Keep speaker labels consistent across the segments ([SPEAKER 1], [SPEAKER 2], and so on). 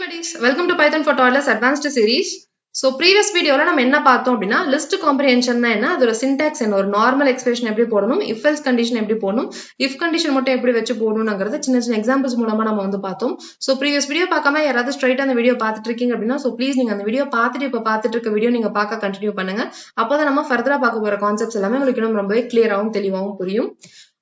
[SPEAKER 1] buddies, welcome to Python for Toddlers Advanced series. So previous video la நம்ம என்ன பார்த்தோம் அப்படினா list comprehension னா என்ன, அதோட syntax என்ன, ஒரு normal expression எப்படி போடணும், if else condition எப்படி போடணும், if condition மட்டும் எப்படி வெச்சு போடணும்ங்கறத சின்ன சின்ன எக்ஸாம்பிள்ஸ் மூலமா நம்ம வந்து பார்த்தோம். So previous video பார்க்காம யாராவது ஸ்ட்ரைட்டா அந்த வீடியோ பார்த்துட்டு இருக்கீங்க அப்படினா so please நீங்க அந்த வீடியோ பார்த்துட்டு இப்ப பார்த்துட்டு இருக்க வீடியோ நீங்க பார்க்க கண்டினியூ பண்ணுங்க. அப்பதான் நம்ம ஃபர்தரா பார்க்க போற கான்செப்ட்ஸ் எல்லாமே உங்களுக்கு இன்னும் ரொம்பவே கிளியராவும் தெளிவாவும் புரியும்.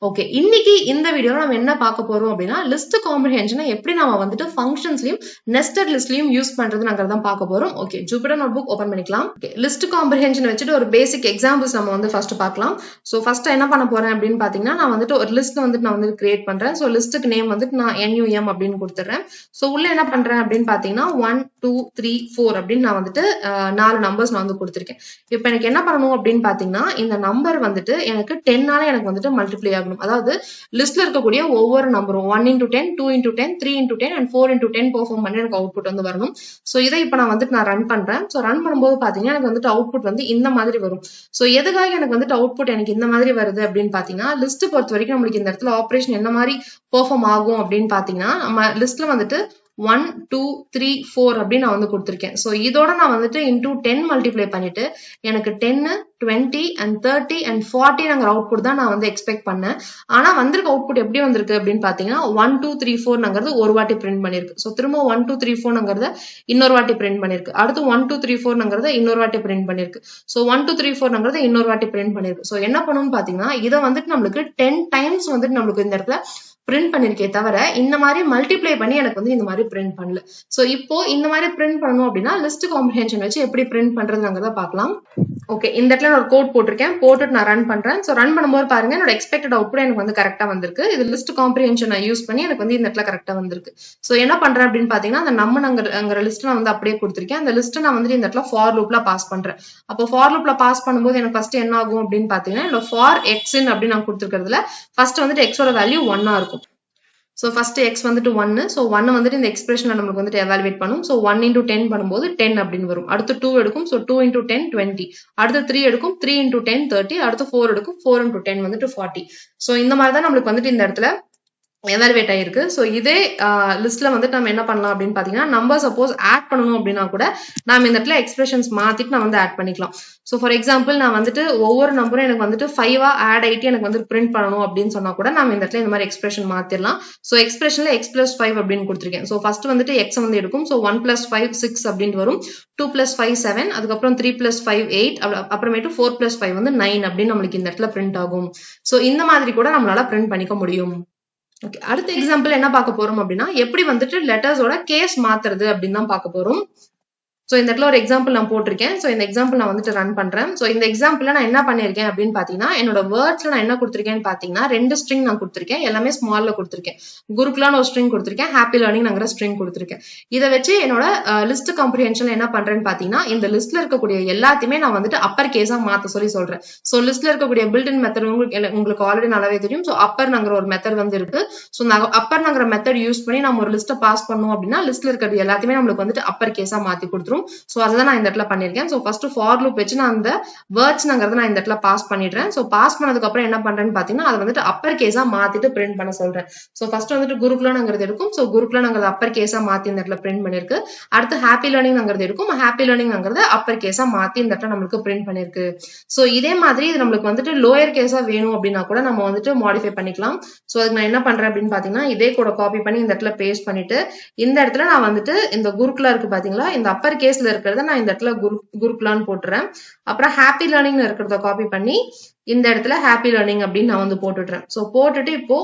[SPEAKER 1] ஓகே, இன்னைக்கு இந்த வீடியோல நம்ம என்ன பார்க்க போறோம் அப்படின்னா லிஸ்ட் காம்ப்ரிஹென்ஷனை எப்படி நாம வந்துட்டு ஃபங்க்ஷன்ஸ்லயும் நெஸ்டட் லிஸ்ட்லயும் யூஸ் பண்றதுங்கிறத பார்க்க போறோம். ஓகே, ஜூபிட்டர் நோட்புக் ஓபன் பண்ணிக்கலாம். ஓகே, லிஸ்ட் காம்ப்ரிஹென்ஷன் வச்சுட்டு ஒரு பேசிக் எக்ஸாம்பிள்ஸ் நம்ம வந்து ஃபர்ஸ்ட் பார்க்கலாம். சோ ஃபர்ஸ்ட் என்ன பண்ண போறேன் அப்படின்னு பாத்தீங்கன்னா, நான் வந்துட்டு ஒரு லிஸ்ட் வந்துட்டு நான் வந்து கிரியேட் பண்றேன். சோ லிஸ்ட்டுக்கு நேம் வந்துட்டு நான் NUM அப்படின்னு கொடுத்துறேன். சோ உள்ள என்ன பண்றேன் அப்படின்னு பாத்தீங்கன்னா 1 2 3 4 அப்படின்னு நான் வந்துட்டு 4 நம்பர்ஸ் நான் வந்து கொடுத்திருக்கேன். இப்போ எனக்கு என்ன பண்ணணும் அப்படின்னு பாத்தீங்கன்னா, இந்த நம்பர் வந்துட்டு எனக்கு 10 ஆல எனக்கு வந்துட்டு மல்டிப்ளை ஆகும். அதாவது லிஸ்ட்ல இருக்கக்கூடிய ஒவ்வொரு நம்பரும் 1 into 10 2 into 10 3 into 10 and 4 into 10 perform பண்ணி எனக்கு அவுட்புட் வந்து வரணும். சோ இதை இப்போ நான் வந்துட்டு நான் ரன் பண்றேன். சோ ரன் பண்ணும்போது பாத்தீங்கன்னா எனக்கு வந்துட்டு அவுட்புட் வந்து இந்த மாதிரி வரும். சோ எதுக்காக எனக்கு வந்துட்டு அவுட்புட் எனக்கு இந்த மாதிரி வருது அப்படின்னு பாத்தீங்கன்னா, லிஸ்ட் பொறுத்த வரைக்கும் நம்மளுக்கு இந்த இடத்துல ஆபரேஷன் என்ன மாதிரி பெர்ஃபார்ம் ஆகும் அப்படின்னு பாத்தீங்கன்னா, நம்ம லிஸ்ட்ல வந்துட்டு 1 2 3 4 அப்படின்னு நான் வந்து கொடுத்திருக்கேன். சோ இதோட நான் வந்துட்டு into 10 மல்டிப்ளை பண்ணிட்டு எனக்கு 10 20 and 30 and 40ங்கிற அவுட்புட் தான் நான் வந்து எக்ஸ்பெக்ட் பண்ணேன். ஆனா வந்திருக்க அவுட்புட் எப்படி வந்திருக்கு அப்படின்னு பாத்தீங்கன்னா 1 2 3 4ங்கிறது ஒரு வாட்டி பிரிண்ட் பண்ணிருக்கு. சோ திரும்ப 1 2 3 4ங்கிறத இன்னொரு வாட்டி பிரிண்ட் பண்ணிருக்கு. அடுத்து 1 2 3 4ங்கிறத இன்னொரு வாட்டி பிரிண்ட் பண்ணிருக்கு. சோ 1 2 3 4ங்கிறத இன்னொரு வாட்டி பிரிண்ட் பண்ணிருக்கு. சோ என்ன பண்ணணும்னு பாத்தீங்கன்னா, இதை வந்துட்டு நம்மளுக்கு 10 டைம்ஸ் வந்துட்டு நம்மளுக்கு இந்த இடத்துல பிரிண்ட் பண்ணிருக்கே தவிர இந்த மாதிரி மல்டிப்ளை பண்ணி எனக்கு வந்து இந்த மாதிரி பிரிண்ட் பண்ணல. சோ இப்போ இந்த மாதிரி பிரிண்ட் பண்ணணும் அப்படின்னா லிஸ்ட் காம்ப்ரிஹென்ஷன் வச்சு எப்படி பிரிண்ட் பண்றதுங்கிறத பார்க்கலாம். ஓகே, இந்த இடத்துல நான் ஒரு கோட் போட்டிருக்கேன். போட்டுட்டு நான் ரன் பண்றேன். சோ ரன் பண்ணும்போது பாருங்க என்னோட எக்ஸ்பெக்டட் அவுட்புட் எனக்கு வந்து கரெக்டா வந்திருக்கு. இது லிஸ்ட் காம்ப்ரிஹென்ஷன் நான் யூஸ் பண்ணி எனக்கு வந்து இந்த இடத்துல கரெக்டா வந்திருக்கு. சோ என்ன பண்றேன் அப்படின்னு பாத்தீங்கன்னா, அந்த நம்பர்ங்கிற லிஸ்ட் நான் வந்து அப்படியே கொடுத்திருக்கேன். அந்த லிஸ்ட் நான் வந்து இந்த இடத்துல ஃபார் லூப்ல பாஸ் பண்றேன். அப்போ ஃபார் லூப்ல பாஸ் பண்ணும்போது எனக்கு ஃபர்ஸ்ட் என்ன ஆகும் அப்படின்னு பாத்தீங்கன்னா, இந்த ஃபார் x in அப்படின்னு நான் கொடுத்திருக்கிறதுல ஃபர்ஸ்ட் வந்துட்டு x ஓட வேல்யூ 1 இருக்கும். So first x வந்துட்டு 1. So 1 வந்துட்டு இந்த எக்ஸ்பிரஷன்ல நமக்கு வந்துட்டு எவாலுவேட் பண்ணும். So 1 into 10 பண்ணும்போது 10 அப்படின்னு வரும். அடுத்து 2 எடுக்கும். So 2 into 10 20. அடுத்து 3 எடுக்கும். 3 into 10 30. அடுத்து 4 எடுக்கும். 4 into 10 வந்துட்டு 40. So இந்த மாதிரி தான் நம்மளுக்கு வந்துட்டு இந்த இடத்துல எவாலுவேட் ஆயிருக்கு. சோ இதே லிஸ்ட்ல வந்துட்டு நம்ம என்ன பண்ணலாம் அப்படின்னு பாத்தீங்கன்னா, நம்பர் சப்போஸ் ஆட் பண்ணணும் அப்படின்னா கூட நாம இந்த இடத்துல எக்ஸ்பிரஷன்ஸ் மாத்திட்டு நான் வந்து ஆட் பண்ணிக்கலாம். சோ ஃபார் எக்ஸாம்பிள் நான் வந்துட்டு ஒவ்வொரு நம்பரும் எனக்கு வந்துட்டு 5 ஆட் ஆயிட்டு எனக்கு வந்து பிரிண்ட் பண்ணணும் அப்படின்னு சொன்னா கூட நாம இந்த இடத்துல இந்த மாதிரி எக்ஸ்பிரஷன் மாத்திரலாம். சோ எக்ஸ்பிரஷன்ல x plus 5 அப்படின்னு கொடுத்திருக்கேன். சோ ஃபர்ஸ்ட் வந்துட்டு x வந்து எடுக்கும். சோ 1 plus 5 6 அப்படின்னு வரும். 2 plus 5 7. அதுக்கப்புறம் 3 plus 5 8. அப்புறமேட்டு 4 plus 5 வந்து 9 அப்படின்னு நம்மளுக்கு இந்த இடத்துல பிரிண்ட் ஆகும். சோ இந்த மாதிரி கூட நம்மளால பிரிண்ட் பண்ணிக்க முடியும். ஓகே, அடுத்த எக்ஸாம்பிள் என்ன பார்க்க போறோம் அப்படின்னா, எப்படி வந்துட்டு லெட்டர்ஸோட கேஸ் மாத்துறது அப்படின்னு தான் பார்க்க போறோம். சோ இந்த இடத்துல ஒரு எக்ஸாம்பிள் நான் போட்டிருக்கேன். சோ இந்த எக்ஸாம்பிள் நான் வந்துட்டு ரன் பண்றேன். சோ இந்த எக்ஸாம்பிள்ல நான் என்ன பண்ணிருக்கேன் அப்படின்னு பாத்தீங்கன்னா, என்னோட வேர்ட்ஸ்ல நான் என்ன கொடுத்திருக்கேன்னு பாத்தீங்கன்னா 2 ஸ்ட்ரிங் நான் கொடுத்திருக்கேன். எல்லாமே ஸ்மால்ல கொடுத்திருக்கேன். குருகுலான்னு ஒரு ஸ்ட்ரிங் கொடுத்திருக்கேன். ஹாப்பி லேர்னிங்ங்கிற ஸ்ட்ரிங் கொடுத்திருக்கேன். இதை வச்சு என்னோட லிஸ்ட் காம்ப்ரிஹென்ஷன்ல என்ன பண்றேன்னு பாத்தீங்கன்னா, இந்த லிஸ்ட்ல இருக்கக்கூடிய எல்லாத்தையுமே நான் வந்துட்டு அப்பர் கேஸா மாத்த சொல்லி சொல்றேன். சோ லிஸ்ட்ல இருக்கக்கூடிய பில்ட்-இன் மெத்தட் உங்களுக்கு ஆல்ரெடி நல்லாவே தெரியும். சோ அப்பர்ங்கிற ஒரு மெத்தட் வந்து இருக்கு. சோ அப்பர்ங்கிற மெத்தட் யூஸ் பண்ணி நம்ம ஒரு லிஸ்ட்டை பாஸ் பண்ணோம் அப்படின்னா லிஸ்ட்ல இருக்கிறது எல்லாத்தையுமே நம்மளுக்கு வந்துட்டு அப்பர் கேஸா மாத்தி கொடுத்துரும். சோ அதான் நான் இந்த இடத்துல பண்ணிருக்கேன். சோ ஃபர்ஸ்ட் ஃபார் லூப் வச்சு நான் அந்த வேர்ட்ஸ்ங்கறத நான் இந்த இடத்துல பாஸ் பண்ணிடுறேன். சோ பாஸ் பண்ணதுக்கு அப்புறம் என்ன பண்றேன்னு பாத்தீங்கன்னா, அதை வந்துட்டு அப்பர் கேஸா மாத்திட்டு பிரிண்ட் பண்ண சொல்றேன். சோ ஃபர்ஸ்ட் வந்துட்டு குருகுலாங்கிறது இருக்கும். சோ குருகுலாங்கிறது அப்பர் கேஸா மாத்தி இந்த இடத்துல பிரிண்ட் பண்ணிருக்கு. அடுத்து ஹாப்பி லேர்னிங்ங்கிறது இருக்கும். ஹாப்பி லேர்னிங்ங்கிறது அப்பர் கேஸா மாத்தி இந்த இடத்துல நம்மளுக்கு பிரிண்ட் பண்ணிருக்கு. சோ இதே மாதிரி இது நம்மளுக்கு வந்துட்டு லோயர் கேஸா வேணும் அப்படின்னா கூட நம்ம வந்துட்டு மாடிஃபை பண்ணிக்கலாம். சோ அதுக்கு நான் என்ன பண்றேன் அப்படின்னு பாத்தீங்கன்னா, இதே கூட காப்பி பண்ணி இந்த இடத்துல பேஸ்ட் பண்ணிட்டு இந்த இடத்துல நான் வந்துட்டு இந்த குருகுலா இருக்கு பாத்தீங்களா, இந்த அப்பர் கேஸ்ல இருக்கிறத நான் இந்த இடத்துல குருகுலான்னு போட்டுறேன். அப்புறம் ஹாப்பி லேர்னிங் இருக்கிறத காப்பி பண்ணி இந்த இடத்துல ஹாப்பி லேர்னிங் அப்படின்னு நான் வந்து போட்டுடுறேன். சோ போட்டுட்டு இப்போ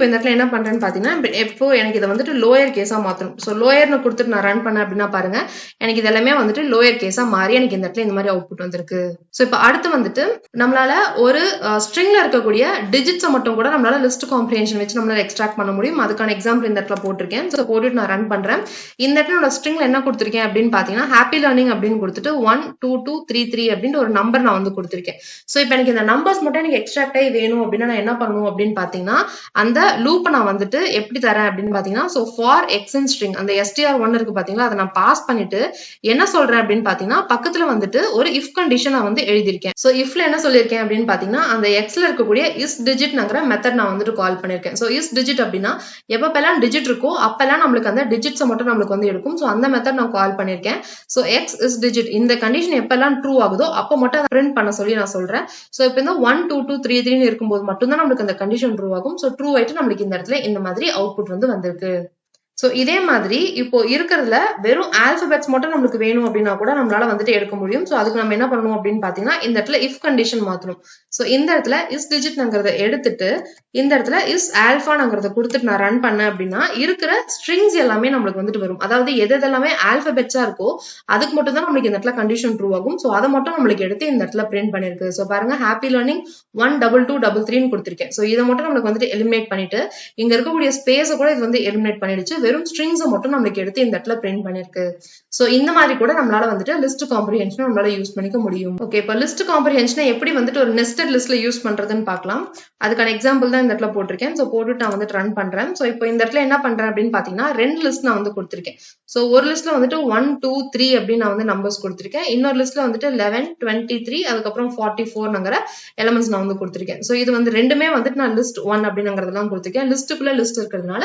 [SPEAKER 1] இந்த இடத்துல என்ன பண்றேன்னு பாத்தீங்கன்னா, இப்போ எனக்கு இதை வந்துட்டு லோயர் கேஸா மாத்தணும். சோ லோயர்னு கொடுத்துட்டு நான் ரன் பண்ணேன் அப்படின்னா பாருங்க, எனக்கு இது எல்லாமே வந்துட்டு லோயர் கேஸா மாறி எனக்கு இந்த இடத்துல இந்த மாதிரி அவுட்புட் வந்திருக்கு. சோ இப்போ அடுத்து வந்துட்டு நம்மளால ஒரு ஸ்ட்ரிங்ல இருக்கக்கூடிய டிஜிட்ஸை மட்டும் கூட நம்மளால லிஸ்ட் காம்ப்ரிஹென்ஷன் வச்சு நம்மளால எக்ஸ்ட்ராக்ட் பண்ண முடியும். அதுக்கான எக்ஸாம்பிள் இந்த இடத்துல போட்டிருக்கேன். சோ போட்டுட்டு நான் ரன் பண்றேன். இந்த இடத்துல ஸ்ட்ரிங்ல என்ன கொடுத்திருக்கேன் அப்படின்னு பாத்தீங்கன்னா, ஹாப்பி லேர்னிங் அப்படின்னு கொடுத்துட்டு 1 2 2 3 3 அப்படின்னு ஒரு நம்பர் நான் வந்து கொடுத்திருக்கேன். சோ இப்போ எனக்கு இந்த நம்பர்ஸ் மட்டும் எனக்கு எக்ஸ்ட்ராக்ட் ஆகி வேணும் அப்படின்னா நான் என்ன பண்ணணும் அப்படின்னு பாத்தீங்கன்னா, அந்த லூப்பை நான் வந்துட்டு எப்படி தரேன் அப்படின்னு பாத்தீங்கன்னா, so for x in string அந்த str1 இருக்கு பாத்தீங்களா, அதை நான் பாஸ் பண்ணிட்டு என்ன சொல்றேன் அப்படின்னு பாத்தீங்கன்னா, பக்கத்துல வந்துட்டு ஒரு if condition நான் வந்து எழுதியிருக்கேன். so ifல என்ன சொல்லியிருக்கேன் அப்படின்னு பாத்தீங்கன்னா, அந்த xல இருக்கக்கூடிய is digitங்கிற மெத்தட் நான் வந்துட்டு கால் பண்ணிருக்கேன். so is digit அப்படின்னா எப்பப்பெல்லாம் டிஜிட் இருக்கோ அப்பெல்லாம் நம்மளுக்கு அந்த டிஜிட்ஸை மட்டும் நம்மளுக்கு வந்து எடுக்கும். so அந்த மெத்தட் நான் கால் பண்ணிருக்கேன். so x is digit இந்த கண்டிஷன் எப்பெல்லாம் ட்ரூ ஆகுதோ அப்ப மட்டும் அதை பிரிண்ட் பண்ண சொல்லி நான் சொல்றேன். so இப்போ இந்த 1 2 2 3 3 இருக்கும்போது மட்டும்தான் நம்மளுக்கு அந்த கண்டிஷன் ட்ரூ ஆகும். so ட்ரூ ஆயிட்டு நம்மளுக்கு இந்த இடத்துல இந்த மாதிரி அவுட்புட் வந்து வந்திருக்கு. சோ இதே மாதிரி இப்போ இருக்கிறதுல வெறும் ஆல்பபெட்ஸ் மட்டும் நம்மளுக்கு வேணும் அப்படின்னா கூட நம்மளால வந்துட்டு எடுக்க முடியும். சோ அதுக்கு நம்ம என்ன பண்ணணும் அப்படின்னு பாத்தீங்கன்னா, இந்த இடத்துல இஃப் கண்டிஷன் மாத்தணும். சோ இந்த இடத்துல இஸ் டிஜிட்ங்கிறத எடுத்துட்டு இந்த இடத்துல இஸ் ஆல்பாங்கிறத கொடுத்துட்டு நான் ரன் பண்ணேன் அப்படின்னா இருக்கிற ஸ்ட்ரிங்ஸ் எல்லாமே நம்மளுக்கு வந்துட்டு வரும். அதாவது எது எல்லாமே ஆல்பபெட்ஸா இருக்கோ அதுக்கு மட்டும் தான் நம்மளுக்கு இந்த இடத்துல கண்டிஷன் ட்ரூ ஆகும். சோ அதை மட்டும் நம்மளுக்கு எடுத்து இந்த இடத்துல பிரிண்ட் பண்ணிருக்கு. சோ பாருங்க, ஹாப்பி லேர்னிங் 1 2 2 3 3 கொடுத்திருக்கேன். சோ இதை மட்டும் நம்மளுக்கு வந்துட்டு எலிமினேட் பண்ணிட்டு இங்க இருக்கக்கூடிய ஸ்பேஸை கூட இது வந்து எலிமினேட் பண்ணிடுச்சு. வெறும் ஸ்ட்ரிங்ஸ் மட்டும் நம்மளுக்கு எடுத்து இந்த இடத்துல பிரிண்ட் பண்ணிருக்கு. சோ இந்த மாதிரி கூட நம்மளால வந்துட்டு லிஸ்ட் காம்ப்ரிஹென்ஷன் நம்மளால யூஸ் பண்ணிக்க முடியும். ஓகே, இப்போ லிஸ்ட் காம்ப்ரிஹென்ஷனை எப்படி வந்துட்டு ஒரு நெஸ்டட் லிஸ்ட்ல யூஸ் பண்றதுன்னு பார்க்கலாம். அதுக்கான எக்ஸாம்பிள் தான் இந்த இடத்துல போட்டிருக்கேன். சோ போட்டுட்டு நான் வந்துட்டு ரன் பண்றேன். சோ இப்போ இந்த இடத்துல என்ன பண்றேன் அப்படின்னு பாத்தீங்கன்னா, ரெண்டு லிஸ்ட் நான் வந்து கொடுத்திருக்கேன். சோ ஒரு லிஸ்ட்ல வந்துட்டு 1 2 3 அப்படின்னு நான் வந்து நம்பர்ஸ் கொடுத்திருக்கேன். இன்னொரு லிஸ்ட்ல வந்துட்டு 11 23 அதுக்கப்புறம் 44ங்கிற எலிமெண்ட்ஸ் நான் வந்து கொடுத்திருக்கேன். சோ இது வந்து ரெண்டுமே வந்துட்டு நான் லிஸ்ட் 1 அப்படிங்கிறதெல்லாம் கொடுத்திருக்கேன். லிஸ்ட்டுக்குள்ள லிஸ்ட் இருக்கிறதுனால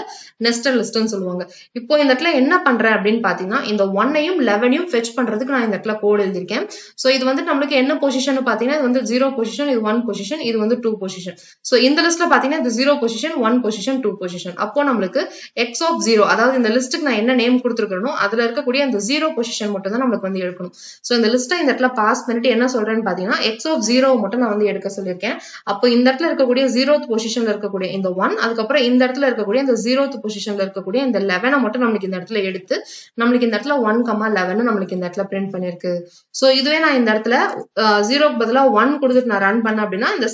[SPEAKER 1] நெஸ்டட் லிஸ்ட்னு சொல்லுவாங்க. இப்போ இந்த இடத்துல என்ன பண்றேன் அப்படின்னு பாத்தீங்கன்னா, இந்த 1ஐயும் 11ஐயும் ஃபெச் பண்றதுக்கு நான் இந்த இடத்துல கோட் எழுதிருக்கேன். சோ இது வந்து நம்மளுக்கு என்ன பொசிஷன் பாத்தீங்கன்னா, இது வந்து 0 பொசிஷன், இது 1 பொசிஷன், இது வந்து 2 பொசிஷன். சோ இந்த லிஸ்ட்ல பாத்தீங்கன்னா இது 0 பொசிஷன், 1 பொசிஷன், 2 பொசிஷன். அப்போ நம்மளுக்கு x of 0, அதாவது இந்த லிஸ்ட்டுக்கு நான் என்ன நேம் கொடுத்துருக்கனோ அதுல இருக்கக்கூடிய அந்த 0 பொசிஷன் மட்டும் தான் நம்மளுக்கு வந்து எடுக்கணும். சோ இந்த லிஸ்ட்டை இந்த இடத்துல பாஸ் பண்ணிட்டு என்ன சொல்றேன்னு பாத்தீங்கன்னா, x of 0 மட்டும் நான் வந்து எடுக்க சொல்லியிருக்கேன். அப்போ இந்த இடத்துல இருக்கக்கூடிய 0th பொசிஷன்ல இருக்கக்கூடிய இந்த 1, அதுக்கப்புறம் இந்த இடத்துல இருக்கக்கூடிய இந்த 0th பொசிஷன்ல இருக்கக்கூடிய இந்த 11 மட்டும் நம்மளுக்கு இந்த இடத்துல எடுத்து நம்மளுக்கு இந்த இடத்துல 1,11 நம்மளுக்கு இந்த இடத்துல பிரிண்ட் பண்ணிருக்கு. சோ இதுவே நான் இந்த இடத்துல 0க்கு பதிலா 1 கொடுத்துட்டு நான் ரன் பண்ண அப்படின்னா இந்த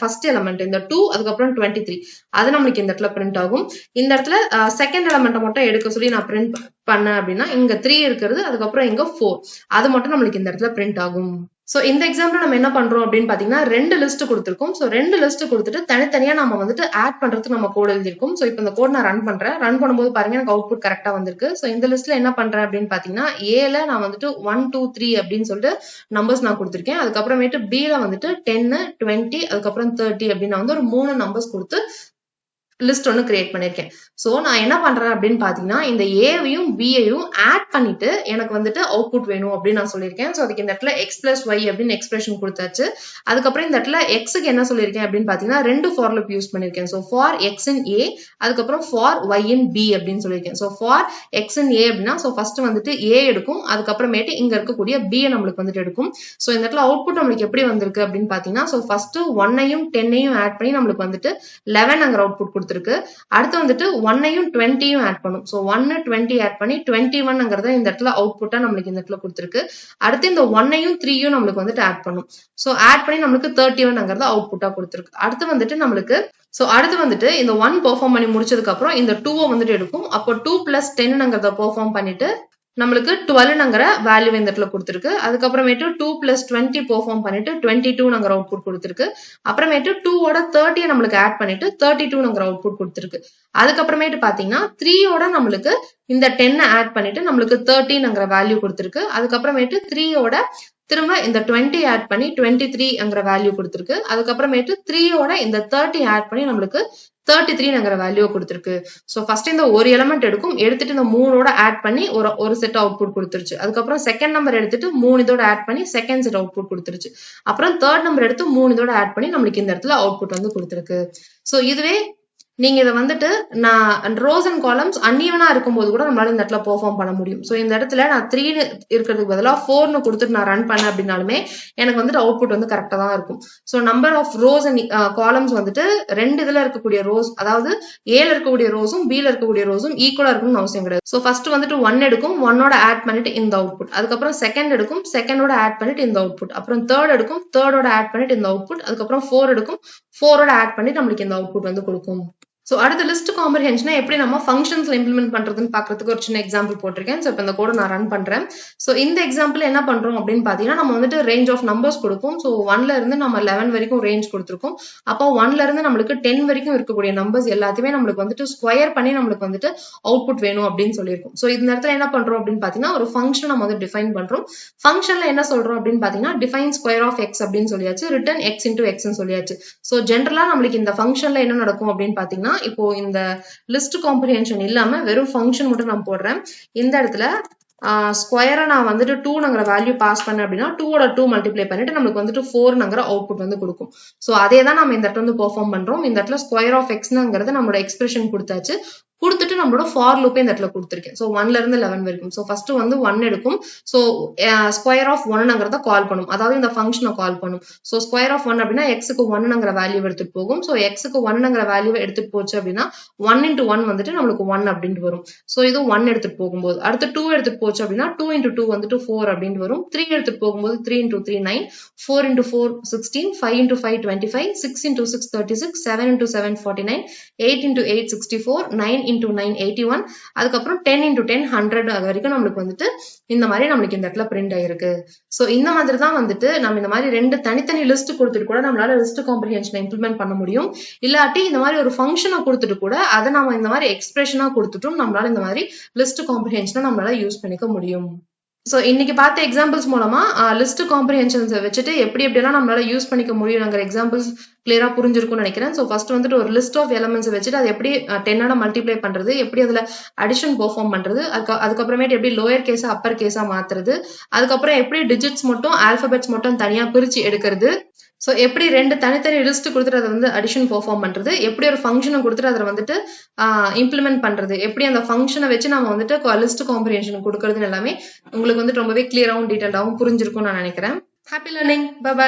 [SPEAKER 1] ஃபர்ஸ்ட் எலிமெண்ட் இந்த 2 அதுக்கப்புறம் 23 அது நம்மளுக்கு இந்த இடத்துல பிரிண்ட் ஆகும். இந்த இடத்துல செகண்ட் எலிமெண்ட் மட்டும் எடுக்க சொல்லி நான் பிரிண்ட் பண்ணேன் அப்படின்னா இங்க 3 இருக்கிறது, அதுக்கப்புறம் இங்க 4 அது மட்டும் நம்மளுக்கு இந்த இடத்துல பிரிண்ட் ஆகும். சோ இந்த எக்ஸாம்பிள் நம்ம என்ன பண்றோம் அப்படின்னு பாத்தீங்கன்னா, ரெண்டு லிஸ்ட் கொடுத்திருக்கோம். சோ ரெண்டு லிஸ்ட் கொடுத்துட்டு தனித்தனியா நம்ம வந்துட்டு ஆட் பண்றதுக்கு நம்ம கோட் எழுதிருக்கோம். சோ இப்போ இந்த கோட் நான் ரன் பண்றேன். ரன் பண்ணும்போது பாருங்க எனக்கு அவுட்புட் கரெக்டா வந்திருக்கு. சோ இந்த லிஸ்ட்ல என்ன பண்றேன் அப்படின்னு பாத்தீங்கன்னா, ஏல நான் வந்துட்டு 1 2 3 அப்படின்னு சொல்லிட்டு நம்பர்ஸ் நான் கொடுத்திருக்கேன். அதுக்கப்புறமேட்டு பில வந்துட்டு 10 20 அதுக்கப்புறம் 30 அப்படின்னு நான் வந்து ஒரு 3 நம்பர்ஸ் கொடுத்து லிஸ்ட் ஒன்னு கிரியேட் பண்ணிருக்கேன். சோ நான் என்ன பண்றேன் அப்படின்னு பாத்தீங்கன்னா, இந்த ஏவையும் பியையும் ஆட் பண்ணிட்டு எனக்கு வந்துட்டு அவுட்புட் வேணும் அப்படின்னு நான் சொல்லியிருக்கேன். சோ அதுக்கு இந்த இடத்துல எக்ஸ் பிளஸ் ஒய் அப்படின்னு எக்ஸ்பிரஷன் கொடுத்தாச்சு. அதுக்கப்புறம் இந்த இடத்துல எக்ஸுக்கு என்ன சொல்லியிருக்கேன் அப்படின்னு பாத்தீங்கன்னா, ரெண்டு ஃபார் லூப் யூஸ் பண்ணிருக்கேன். சோ ஃபார் எக்ஸ் இன் ஏ அதுக்கப்புறம் ஃபார் ஒய் இன் பி அப்படின்னு சொல்லியிருக்கேன். சோ ஃபார் எக்ஸ் இன் ஏ அப்படின்னா சோ ஃபர்ஸ்ட் வந்துட்டு ஏ எடுக்கும், அதுக்கப்புறமேட்டு இங்க இருக்கக்கூடிய பி நம்மளுக்கு வந்துட்டு எடுக்கும். சோ இந்த இடத்துல அவுட்புட் நம்மளுக்கு எப்படி வந்திருக்கு அப்படின்னு பாத்தீங்கன்னா, சோ ஃபர்ஸ்ட் 1ஐயும் 10ஐயும் ஆட் பண்ணி நம்மளுக்கு வந்துட்டு 11ங்கிற அவுட்புட் கொடுத்திருக்கு. அடுத்து வந்துட்டு 1ஐயும் 20ஐயும் ஆட் பண்ணும். சோ 1 20 ஆட் பண்ணி 21ங்கிறத இந்த இடத்துல அவுட்புட்டா நம்மளுக்கு இந்த இடத்துல கொடுத்திருக்கு. அடுத்து இந்த 1ஐயும் 3ஐயும் நம்மளுக்கு வந்துட்டு ஆட் பண்ணும். சோ ஆட் பண்ணி நம்மளுக்கு 31ங்கிறத அவுட்புட்டா கொடுத்திருக்கு. அடுத்து வந்துட்டு நம்மளுக்கு இந்த 1 பெர்ஃபார்ம் பண்ணி முடிச்சதுக்கு அப்புறம் இந்த 2 வந்துட்டு எடுக்கும். அப்போ 2 + 10ங்கிறத பெர்ஃபார்ம் பண்ணிட்டு நம்மளுக்கு 12ங்கிற வேல்யூ இந்த இடத்துல கொடுத்திருக்கு. அதுக்கப்புறமேட்டு 2 + 20 பெர்ஃபார்ம் பண்ணிட்டு 22ங்கிற அவுட்புட் கொடுத்திருக்கு. அப்புறமேட்டு 2ஓட 30 நம்மளுக்கு ஆட் பண்ணிட்டு 32ங்கிற அவுட்புட் கொடுத்திருக்கு. அதுக்கப்புறமேட்டு பாத்தீங்கன்னா 3ஓட நம்மளுக்கு இந்த 10 ஆட் பண்ணிட்டு நம்மளுக்கு 13ங்கிற வேல்யூ கொடுத்திருக்கு. அதுக்கப்புறமேட்டு 3ஓட திரும்ப இந்த 20 ஆட் பண்ணி 23ங்கிற வேல்யூ கொடுத்திருக்கு. அதுக்கப்புறமேட்டு 3ஓட இந்த 30 ஆட் பண்ணி நம்மளுக்கு 33ங்கிற வேல்யூ கொடுத்திருக்கு. சோ ஃபர்ஸ்ட் இந்த ஒரு எலிமெண்ட் எடுக்கும், எடுத்துட்டு இந்த 3ஓட ஆட் பண்ணி ஒரு செட் அவுட்புட் கொடுத்துருச்சு. அதுக்கப்புறம் செகண்ட் நம்பர் எடுத்துட்டு 3 இதோட ஆட் பண்ணி செகண்ட் செட் அவுட்புட் கொடுத்துருச்சு. அப்புறம் தேர்ட் நம்பர் எடுத்து 3 இதோட ஆட் பண்ணி நம்மளுக்கு இந்த இடத்துல அவுட்புட் வந்து கொடுத்திருக்கு. சோ இதுவே நீங்க இதை வந்துட்டு நான் ரோஸ் அண்ட் காலம்ஸ் அன்ஈவனா இருக்கும்போது கூட நம்மளால இந்த இடத்துல பெர்ஃபார்ம் பண்ண முடியும். சோ இந்த இடத்துல நான் 3 இருக்கிறதுக்கு பதிலா 4 கொடுத்துட்டு நான் ரன் பண்ணேன் அப்படின்னாலுமே எனக்கு வந்துட்டு அவுட்புட் வந்து கரெக்டா தான் இருக்கும். So number of rows and columns வந்துட்டு ரெண்டு இதுல இருக்கக்கூடிய ரோஸ், அதாவது ஏல இருக்கக்கூடிய ரோஸும் பில இருக்கக்கூடிய ரோஸும் ஈக்குவலா இருக்கணும்னு அவசியம் கிடையாது. சோ ஃபர்ஸ்ட் வந்துட்டு 1 எடுக்கும், 1ஓட ஆட் பண்ணிட்டு இந்த அவுட்புட். அதுக்கப்புறம் செகண்ட் எடுக்கும், செகண்டோட ஆட் பண்ணிட்டு இந்த அவுட்புட். அப்புறம் தேர்ட் எடுக்கும், தேர்டோட ஆட் பண்ணிட்டு இந்த அவுட்புட். அதுக்கப்புறம் 4 எடுக்கும், 4ஓட ஆட் பண்ணிட்டு நம்மளுக்கு இந்த அவுட்புட் வந்து கொடுக்கும். ஸோ அடுத்த லிஸ்ட் காம்ப்ரிஹென்ஷனை எப்படி நம்ம ஃபங்க்ஷன்ஸ்ல இம்ப்ளிமெண்ட் பண்றதுன்னு பார்க்கறதுக்கு ஒரு சின்ன எக்ஸாம்பிள் போட்டிருக்கேன். ஸோ இப்போ இந்த கோட நான் ரன் பண்றேன். ஸோ இந்த எக்ஸாம்பிள் என்ன பண்றோம் அப்படின்னு பார்த்தீங்கன்னா, நம்ம வந்துட்டு ரேஞ்ச் ஆஃப் நம்பர்ஸ் கொடுப்போம். ஸோ 1ல இருந்து நம்ம 11 வரைக்கும் ரேஞ்ச் கொடுத்துருக்கோம். அப்போ 1ல இருந்து நம்மளுக்கு 10 வரைக்கும் இருக்கக்கூடிய நம்பர்ஸ் எல்லாத்தையுமே நம்மளுக்கு வந்துட்டு ஸ்கொயர் பண்ணி நம்மளுக்கு வந்துட்டு அவுட்புட் வேணும் அப்படின்னு சொல்லியிருக்கோம். ஸோ இந்த இடத்துல என்ன பண்றோம் அப்படின்னு பார்த்தீங்கன்னா, ஒரு ஃபங்க்ஷன் நம்ம வந்து டிஃபைன் பண்றோம். ஃபங்க்ஷன்ல என்ன சொல்றோம் அப்படின்னு பார்த்தீங்கன்னா, டிஃபைன் ஸ்கொயர் ஆஃப் எக்ஸ் அப்படின்னு சொல்லியாச்சு, ரிட்டர்ன் எக்ஸ் இன்டூ எக்ஸ்ன்னு சொல்லியாச்சு. ஸோ ஜென்ரலா நம்மளுக்கு இந்த ஃபங்க்ஷன்ல என்ன நடக்கும் அப்படின்னு பார்த்தீங்கன்னா, இப்போ இந்த லிஸ்ட் காம்ப்ரிஹென்ஷன் இல்லாம வெறும் ஃபங்க்ஷன் மட்டும் நான் போடுறேன். இந்த இடத்துல ஸ்கொயரை நான் வந்துட்டு 2ங்கிற வேல்யூ பாஸ் பண்ணேன் அப்படின்னா 2ஓட 2 மல்டிப்ளை பண்ணிட்டு நம்மளுக்கு வந்துட்டு 4ங்கிற அவுட்புட் வந்து கொடுக்கும். ஸோ அதே தான் நம்ம இந்த இடத்துல வந்து பெர்ஃபார்ம் பண்றோம். இந்த இடத்துல ஸ்கொயர் ஆஃப் எக்ஸ்ங்கிறது நம்மளோட எக்ஸ்பிரஷன் கொடுத்தாச்சு. கொடுத்துட்டு நம்மளோட ஃபார் லூப்பே இந்த இடத்துல கொடுத்துருக்கேன். ஸோ 1ல இருந்து 11 வரைக்கும். ஸோ ஃபர்ஸ்ட் வந்து 1 எடுக்கும். ஸோ ஸ்கொயர் ஆஃப் 1ங்கிறத கால் பண்ணும். அதாவது இந்த ஃபங்க்ஷனை கால் பண்ணும். ஸோ ஸ்கொயர் ஆஃப் 1 அப்படின்னா எக்ஸுக்கு 1ங்கிற வேல்யூ எடுத்துட்டு போகும். ஸோ எக்ஸுக்கு 1ங்கிற வேல்யூ எடுத்துட்டு போச்சு அப்படின்னா 1 into 1 வந்துட்டு நம்மளுக்கு 1 அப்படின்ட்டு வரும். ஸோ இது 1 எடுத்துட்டு போகும்போது அடுத்து 2 எடுத்துட்டு போச்சு அப்படின்னா 2 into 2 வந்துட்டு 4 அப்படின்னு வரும். 3 எடுத்துட்டு போகும்போது 3 into 3 9, 4 into 4 16, 5 into 5 25, 6 into 6 36, 7 into 7 49, 8 into 8 64, 9 into 9 81, அதுக்கப்புறம் 10 into 10 100 அது வரைக்கும் நம்மளுக்கு வந்துட்டு இந்த மாதிரி நம்மளுக்கு இந்த இடத்துல பிரிண்ட் ஆயிருக்கு. சோ இந்த மாதிரி தான் வந்துட்டு நம்ம இந்த மாதிரி ரெண்டு தனித்தனி லிஸ்ட் கொடுத்துட்டு கூட நம்மளால லிஸ்ட் காம்ப்ரிஹென்ஷனை இம்ப்ளிமெண்ட் பண்ண முடியும். இல்லாட்டி இந்த மாதிரி ஒரு ஃபங்க்ஷனை கொடுத்துட்டு கூட அதை நம்ம இந்த மாதிரி எக்ஸ்பிரஷனா கொடுத்துட்டும் நம்மளால இந்த மாதிரி லிஸ்ட் காம்ப்ரிஹென்ஷனை நம்மளால யூஸ் பண்ணிக்க முடியும். ஸோ இன்னைக்கு பார்த்த எக்ஸாம்பிள்ஸ் மூலமா லிஸ்ட் காம்ப்ரிஹென்ஷன்ஸை வச்சுட்டு எப்படி எப்படியெல்லாம் நம்மளால யூஸ் பண்ணிக்க முடியுங்கிற எக்ஸாம்பிள்ஸ் கிளியரா புரிஞ்சிருக்கும்னு நினைக்கிறேன். ஸோ ஃபர்ஸ்ட் வந்துட்டு ஒரு லிஸ்ட் ஆஃப் எலமெண்ட்ஸ் வச்சுட்டு அதை எப்படி 10ஆல மல்டிப்ளை பண்றது, எப்படி அதுல அடிஷன் பெர்ஃபார்ம் பண்றது, அதுக்கப்புறமேட்டு எப்படி லோயர் கேஸா அப்பர் கேஸா மாத்துறது, அதுக்கப்புறம் எப்படி டிஜிட்ஸ் மட்டும் ஆல்பபெட்ஸ் மட்டும் தனியா பிரிச்சு எடுக்கிறது, ஸோ எப்படி ரெண்டு தனித்தனி லிஸ்ட் கொடுத்துட்டு அதை வந்து அடிஷன் பெர்ஃபார்ம் பண்றது, எப்படி ஒரு ஃபங்க்ஷனை கொடுத்துட்டு அதை வந்துட்டு இம்ப்ளிமெண்ட் பண்றது, எப்படி அந்த ஃபங்க்ஷனை வச்சு நம்ம வந்துட்டு லிஸ்ட் காம்ப்ரிஹென்ஷன் கொடுக்கறதுன்னு எல்லாமே உங்களுக்கு வந்துட்டு ரொம்பவே கிளியராகவும் டீடைல்டாகவும் புரிஞ்சிருக்கும்னு நான் நினைக்கிறேன். Happy learning. Bye by.